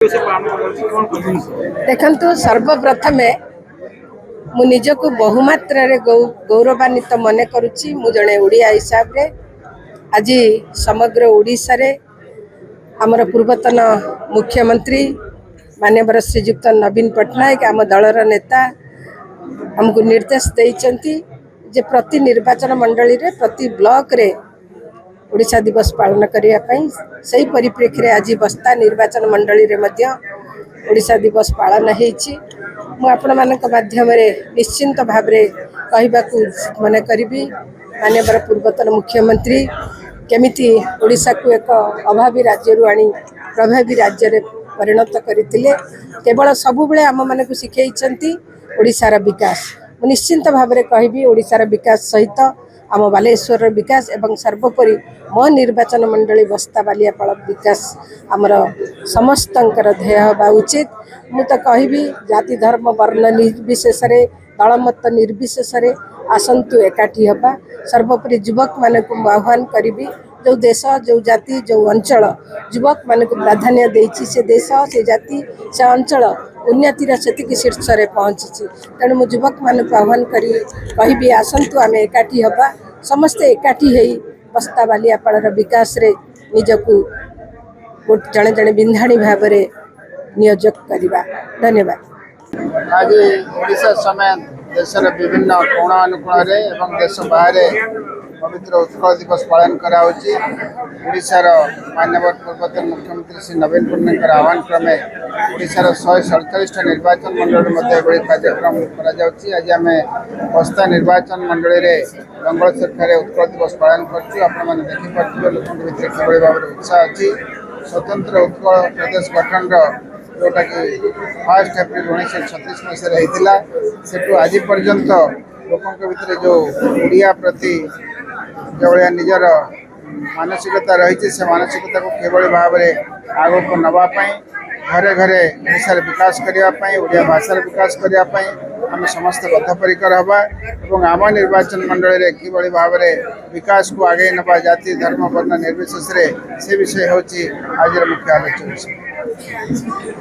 देखु सर्वप्रथम मु निजक बहुमात्रा गौरवान्वित मन करुच्ची मु जड़े ओडिया हिसाब रे आज समग्र ओडिशा रे आमर पूर्वतन मुख्यमंत्री माननीय श्रीजुक्त नवीन पट्टनायक आम दलर नेता हमको निर्देश देइचंती जे प्रति निर्वाचन मंडली रे प्रति ब्लॉक रे ओडिशा दिवस पालन करने से परिप्रेक्षी रे आज बस्ता निर्वाचन मंडली रे मध्य ओडिशा दिवस पालन होईछि। मु आपण मानक माध्यम रे निश्चिंत भाव रे कहबाकू मन करी माननीय पूर्वतन मुख्यमंत्री केमिति ओडिशा को एक अभावी राज्य रु आनी प्रभावी राज्य रे परिणत करथिले केवल सब बेले आम मानक शिखैछंती ओडिशार विकास। मु निश्चिंत भाव रे कहबी ओडिशार विकास सहित आम बालेश्वर विकास एवं सर्वोपरि मो निर्वाचन मंडली बस्ता बालियापाल विकास आमर समस्तंकर ध्येय हवा उचित। मु तो कहबी जाति धर्म वर्ण निर्विशेष दलमत निर्विशेष आसंतु एकाठी हवा सर्वोपरि युवक मान को आह्वान करी जो देश जो जाति जो अंचल युवक मान को प्राधान्य देछि से देश से जाति से अंचल उन्नतिर सेतिक शीर्ष रे पहुँची तेणु मु युवक मान को आह्वान करी कहबी आसंतु आमे एकाठी हवा समस्ते एकाठी हेई बस्ता बालियापाल विकास रे निजकू जड़े जड़े बिंधाणी भाव में नियोजक करवा। धन्यवाद। आज ओडिशा समेत देशर विभिन्न कोण अनुकूल एवं देश बाहर पवित्र उत्कल दिवस पालन कराउछि। ओडिशार माननीय पूर्वतन मुख्यमंत्री श्री नवीन पट्टनायक आह्वान क्रमे ओडिशार 147 निर्वाचन मंडल मध्य कार्यक्रम कराଯାଉଛି। आज आम बस्ता निर्वाचन मंडल रे रंगलचर उत्कल दिवस पालन करछु। आपण माने देखि पार्थिबे लोक भीतर किभଳି भाव उत्साह अछि। स्वतंत्र उत्कल प्रदेश गठन जोटा कि 1 एप्रिल 1936 मसीह होता से आज पर्यंत लोकों भीतर जो ओडिया प्रति जो निजर मानसिकता रही से मानसिकता को किभଳି भाव में आग को नवापाई घरे घरे ओडिशार विकास करने ओडिया भाषार विकास करने आम समस्त बद्धपरिकर हवा और आम निर्वाचन मंडल रे किभଳି भाव में विकास को आगे नवा जाति धर्म वर्ण निर्विशेष से विषय हूँ आज मुख्य आलोचना।